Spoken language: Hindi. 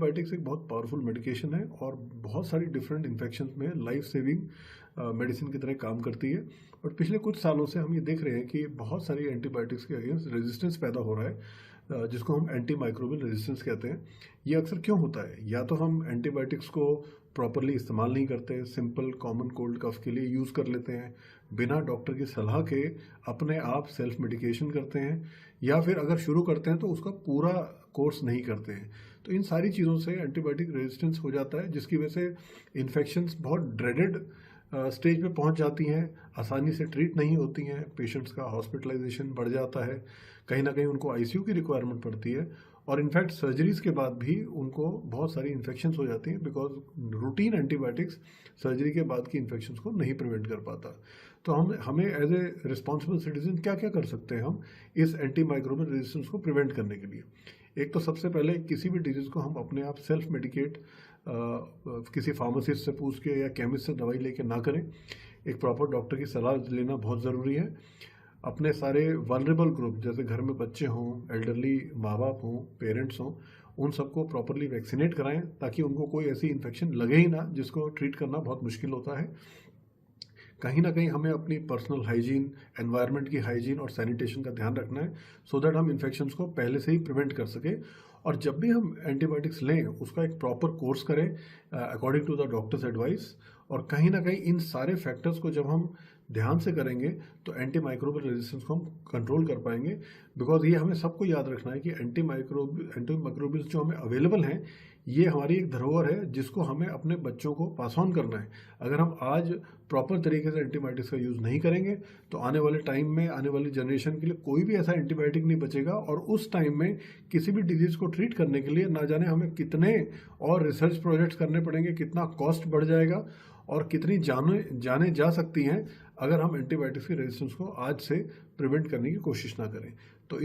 एंटीबायोटिक्स एक बहुत पावरफुल मेडिकेशन है और बहुत सारी डिफरेंट इन्फेक्शंस में लाइफ सेविंग मेडिसिन की तरह काम करती है। और पिछले कुछ सालों से हम ये देख रहे हैं कि बहुत सारी एंटीबायोटिक्स के अगेंस्ट रेजिस्टेंस पैदा हो रहा है, जिसको हम एंटी माइक्रोबियल रेजिस्टेंस कहते हैं। ये अक्सर क्यों होता है? या तो हम एंटीबायोटिक्स को प्रॉपरली इस्तेमाल नहीं करते, सिंपल कॉमन कोल्ड कफ के लिए यूज़ कर लेते हैं, बिना डॉक्टर की सलाह के अपने आप सेल्फ मेडिकेशन करते हैं, या फिर अगर शुरू करते हैं तो उसका पूरा कोर्स नहीं करते हैं। तो इन सारी चीज़ों से एंटीबायोटिक रेजिस्टेंस हो जाता है, जिसकी वजह से इन्फेक्शंस बहुत ड्रेडेड स्टेज पे पहुंच जाती हैं, आसानी से ट्रीट नहीं होती हैं, पेशेंट्स का हॉस्पिटलाइजेशन बढ़ जाता है, कहीं ना कहीं उनको आईसीयू की रिक्वायरमेंट पड़ती है, और इनफैक्ट सर्जरीज के बाद भी उनको बहुत सारी इन्फेक्शंस हो जाती हैं, बिकॉज रूटीन एंटीबायोटिक्स सर्जरी के बाद की इन्फेक्शंस को नहीं प्रिवेंट कर पाता। तो हमें एज ए रिस्पॉन्सिबल सिटीजन क्या क्या कर सकते हैं हम इस एंटी माइक्रोबियल रेजिस्टेंस को प्रिवेंट करने के लिए? एक तो सबसे पहले किसी भी डिजीज़ को हम अपने आप सेल्फ मेडिकेट किसी फार्मासिस्ट से पूछ के या केमिस्ट से दवाई लेके ना करें। एक प्रॉपर डॉक्टर की सलाह लेना बहुत ज़रूरी है। अपने सारे वल्नरेबल ग्रुप, जैसे घर में बच्चे हों, एल्डरली माँ बाप हों, पेरेंट्स हों, उन सबको प्रॉपरली वैक्सीनेट कराएं, ताकि उनको कोई ऐसी इन्फेक्शन लगे ही ना जिसको ट्रीट करना बहुत मुश्किल होता है। कहीं ना कहीं हमें अपनी पर्सनल हाइजीन, एनवायरनमेंट की हाइजीन और सैनिटेशन का ध्यान रखना है, सो दैट हम इन्फेक्शंस को पहले से ही प्रिवेंट कर सकें। और जब भी हम एंटीबायोटिक्स लें, उसका एक प्रॉपर कोर्स करें according to the doctor's advice. और कहीं ना कहीं इन सारे फैक्टर्स को जब हम ध्यान से करेंगे तो एंटी माइक्रोबियल रेजिस्टेंस को हम कंट्रोल कर पाएंगे। बिकॉज ये हमें सबको याद रखना है कि एंटी माइक्रोबियल्स जो हमें अवेलेबल हैं, ये हमारी एक धरोहर है जिसको हमें अपने बच्चों को पास ऑन करना है। अगर हम आज प्रॉपर तरीके से एंटीबायोटिक्स का यूज़ नहीं करेंगे तो आने वाले टाइम में, आने वाली जनरेशन के लिए कोई भी ऐसा एंटीबायोटिक नहीं बचेगा, और उस टाइम में किसी भी डिजीज़ को ट्रीट करने के लिए ना जाने हमें कितने और रिसर्च प्रोजेक्ट्स करने पड़ेंगे, कितना कॉस्ट बढ़ जाएगा, और कितनी जाने जा सकती हैं अगर हम एंटीबायोटिक्स के रेजिस्टेंस को आज से प्रिवेंट करने की कोशिश ना करें। तो